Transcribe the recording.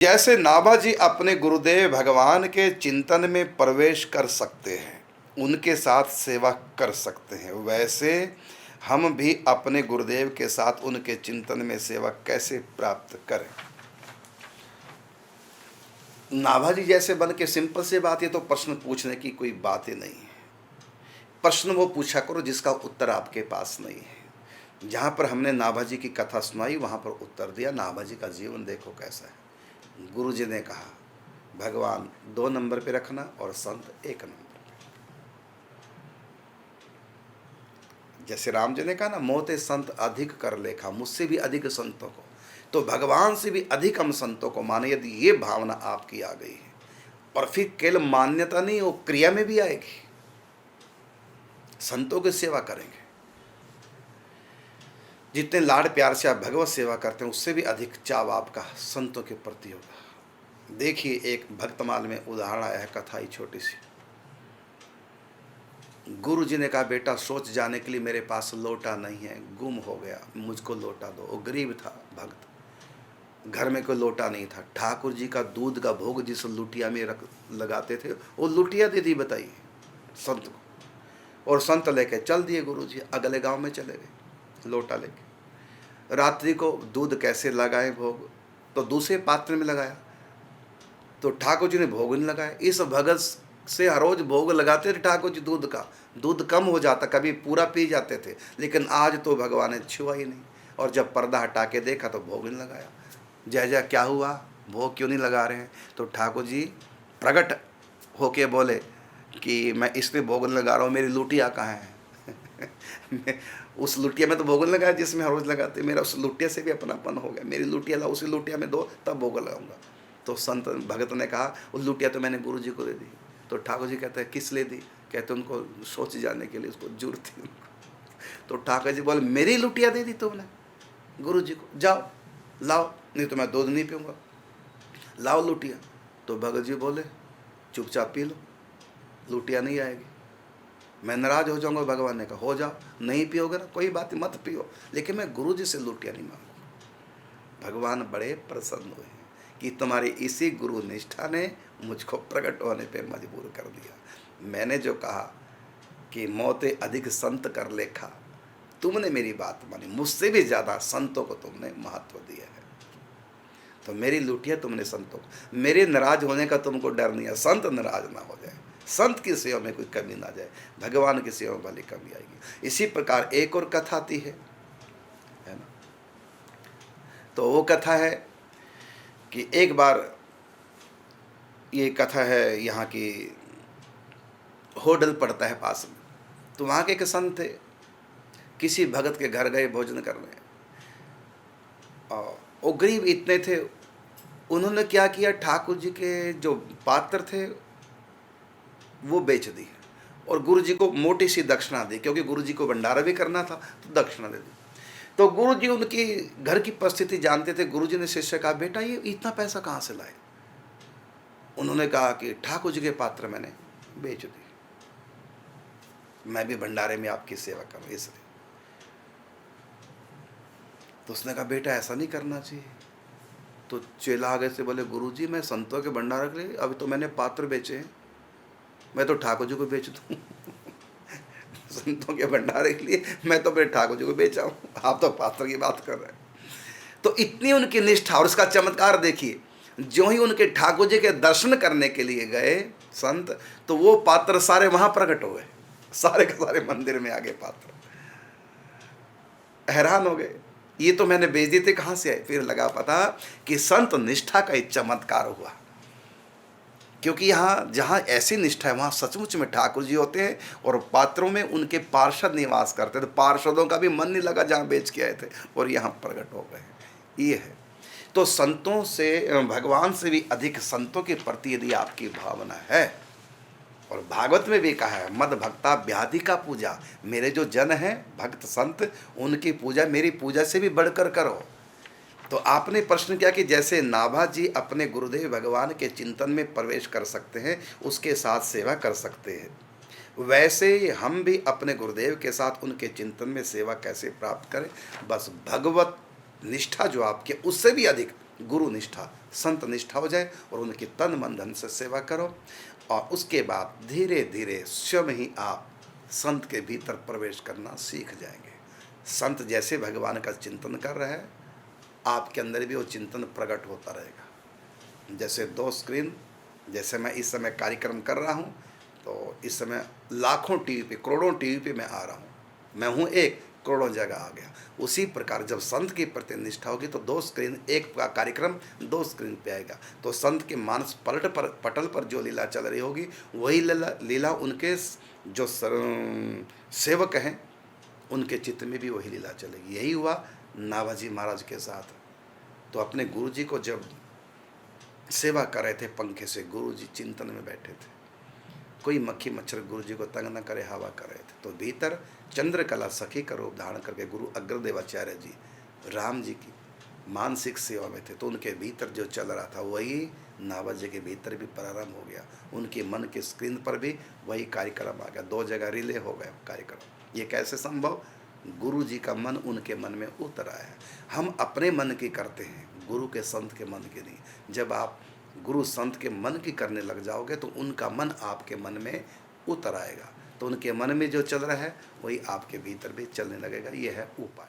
जैसे नाभाजी अपने गुरुदेव भगवान के चिंतन में प्रवेश कर सकते हैं, उनके साथ सेवा कर सकते हैं, वैसे हम भी अपने गुरुदेव के साथ उनके चिंतन में सेवा कैसे प्राप्त करें। नाभाजी जैसे बन के सिंपल सी बात, ये तो प्रश्न पूछने की कोई बात ही नहीं है। प्रश्न वो पूछा करो जिसका उत्तर आपके पास नहीं है। जहाँ पर हमने नाभाजी की कथा सुनाई वहाँ पर उत्तर दिया। नाभाजी का जीवन देखो कैसा है। गुरु जी ने कहा भगवान 2 नंबर पे रखना और संत 1 नंबर। जैसे राम जी ने कहा ना, मोते संत अधिक कर लेखा, मुझसे भी अधिक संतों को, तो भगवान से भी अधिक हम संतों को माने। यदि ये भावना आपकी आ गई है, और फिर केवल मान्यता नहीं, वो क्रिया में भी आएगी। संतों की सेवा करेंगे, जितने लाड प्यार से आप भगवत सेवा करते हैं उससे भी अधिक चाव आपका संतों के प्रति होगा। देखिए, एक भक्तमाल में उदाहरण आया है, कथा ही छोटी सी। गुरु जी ने कहा बेटा सोच जाने के लिए मेरे पास लोटा नहीं है, गुम हो गया, मुझको लोटा दो। वो गरीब था भक्त, घर में कोई लोटा नहीं था। ठाकुर जी का दूध का भोग जिस लुटिया में रख लगाते थे, वो लुटिया दे दी बताइए संत को। और संत लेके चल दिए गुरु जी, अगले गांव में चले गए लोटा लेके। रात्रि को दूध कैसे लगाए भोग, तो दूसरे पात्र में लगाया, तो ठाकुर जी ने भोग नहीं लगाया। इस भगत से हर रोज भोग लगाते थे ठाकुर जी दूध का, दूध कम हो जाता, कभी पूरा पी जाते थे, लेकिन आज तो भगवान ने छुआ ही नहीं। और जब पर्दा हटा के देखा तो भोग नहीं लगाया। जय जय क्या हुआ, भोग क्यों नहीं लगा रहे हैं? तो ठाकुर जी प्रकट होके बोले कि मैं इसमें भोग नहीं लगा रहा हूँ, मेरी लुटिया कहाँ है? उस लुटिया में तो भोग नहीं लगाया जिसमें हर रोज लगाते, मेरा उस लुटिया से भी अपनापन हो गया। मेरी लुटिया लाओ, उसी लुटिया में दो, तब भोग लगाऊंगा। तो संत भगत ने कहा उस लुटिया तो मैंने गुरु जी को दे दी। तो ठाकुर जी कहते हैं किस लिए दी? कहते उनको सोच जाने के लिए, उसको जरूरत थी उनको। तो ठाकुर जी बोले मेरी लुटिया दे दी तुमने गुरु जी को, जाओ लाओ, नहीं तो मैं दूध नहीं पीऊँगा, लाओ लुटिया। तो भगत जी बोले चुपचाप पी लो, लुटिया नहीं आएगी, मैं नाराज हो जाऊंगा। भगवान ने कहा हो जाओ, नहीं पियोगे ना कोई बात नहीं, मत पियो, लेकिन मैं गुरु जी से लुटिया नहीं मांगूंगा। भगवान बड़े प्रसन्न हुए कि तुम्हारी इसी गुरु निष्ठा ने मुझको प्रकट होने पे मजबूर कर दिया। मैंने जो कहा कि मौते अधिक संत कर लेखा, तुमने मेरी बात मानी, मुझसे भी ज़्यादा संतों को तुमने महत्व दिया है। तो मेरी लुटिया तुमने संतों को, मेरे नाराज होने का तुमको डर नहीं है, संत नाराज ना हो जाए, संत की सेवा में कोई कमी ना जाए, भगवान की सेवा में वाली कमी आएगी। इसी प्रकार एक और कथा आती है ना। तो वो कथा है कि एक बार, ये कथा है यहाँ की, होटल पड़ता है पास में, तो वहाँ के एक संत थे, किसी भगत के घर गए भोजन करने, और वो गरीब इतने थे, उन्होंने क्या किया, ठाकुर जी के जो पात्र थे वो बेच दिए और गुरु जी को मोटी सी दक्षिणा दी, क्योंकि गुरु जी को भंडारा भी करना था तो दक्षिणा दे दी। तो गुरु जी उनकी घर की परिस्थिति जानते थे। गुरु जी ने शिष्य कहा बेटा ये इतना पैसा कहाँ से लाए? उन्होंने कहा कि ठाकुर जी के पात्र मैंने बेच दिए, मैं भी भंडारे में आपकी सेवा करूँ इसलिए। तो उसने कहा बेटा ऐसा नहीं करना चाहिए। तो चेला आगे से बोले गुरु जी मैं संतों के भंडारे के लिए अभी तो मैंने पात्र बेचे हैं, मैं तो ठाकुर जी को बेच दूँ। संतों के भंडारे के लिए मैं तो अपने ठाकुर जी को बेचा हूँ, आप तो पात्र की बात कर रहे हैं। तो इतनी उनकी निष्ठा, और उसका चमत्कार देखिए, जो ही उनके ठाकुर जी के दर्शन करने के लिए गए संत, तो वो पात्र सारे वहां प्रकट हो गए, सारे के सारे मंदिर में आ गए पात्र। हैरान हो गए, ये तो मैंने बेच दिए थे, कहाँ से आए? फिर लगा पता कि संत निष्ठा का एक चमत्कार हुआ, क्योंकि यहाँ जहाँ ऐसी निष्ठा है वहाँ सचमुच में ठाकुर जी होते हैं और पात्रों में उनके पार्षद निवास करते थे। पार्षदों का भी मन नहीं लगा जहाँ बेच के आए थे, और यहाँ प्रकट हो गए। ये है। तो संतों से, भगवान से भी अधिक संतों के प्रति यदि आपकी भावना है, और भागवत में भी कहा है मद भक्ता व्याधि का पूजा, मेरे जो जन हैं भक्त संत, उनकी पूजा मेरी पूजा से भी बढ़कर करो। तो आपने प्रश्न किया कि जैसे नाभाजी अपने गुरुदेव भगवान के चिंतन में प्रवेश कर सकते हैं, उसके साथ सेवा कर सकते हैं, वैसे हम भी अपने गुरुदेव के साथ उनके चिंतन में सेवा कैसे प्राप्त करें? बस भगवत निष्ठा जो आपके, उससे भी अधिक गुरु निष्ठा, संत निष्ठा हो जाए और उनकी तन मन धन से सेवा करो। और उसके बाद धीरे धीरे स्वयं ही आप संत के भीतर प्रवेश करना सीख जाएंगे। संत जैसे भगवान का चिंतन कर रहे हैं, आपके अंदर भी वो चिंतन प्रकट होता रहेगा। जैसे दो स्क्रीन, जैसे मैं इस समय कार्यक्रम कर रहा हूँ, तो इस समय लाखों टीवी पे, करोड़ों टीवी पे मैं आ रहा हूँ, मैं हूँ एक, करोड़ों जगह आ गया। उसी प्रकार जब संत की प्रति निष्ठा होगी तो दो स्क्रीन, एक का कार्यक्रम दो स्क्रीन पे आएगा। तो संत के मानस पटल पर जो लीला चल रही होगी, वही लीला उनके जो सेवक हैं उनके चित्त में भी वही लीला चलेगी। यही हुआ नाभाजी महाराज के साथ। तो अपने गुरु जी को जब सेवा कर रहे थे पंखे से, गुरु जी चिंतन में बैठे थे, कोई मक्खी मच्छर गुरु जी को तंग न करे, हवा कर रहे थे। तो भीतर चंद्रकला सखी का रूप धारण करके गुरु अग्रदेवाचार्य जी राम जी की मानसिक सेवा में थे। तो उनके भीतर जो चल रहा था वही नाभा जी के भीतर भी प्रारंभ हो गया। उनके मन के स्क्रीन पर भी वही कार्यक्रम आ गया, दो जगह रिले हो गए कार्यक्रम। ये कैसे संभव? गुरु जी का मन उनके मन में उतर आया है। हम अपने मन की करते हैं, गुरु के संत के मन की नहीं। जब आप गुरु संत के मन की करने लग जाओगे तो उनका मन आपके मन में उतर आएगा। तो उनके मन में जो चल रहा है वही आपके भीतर भी चलने लगेगा। यह है उपाय।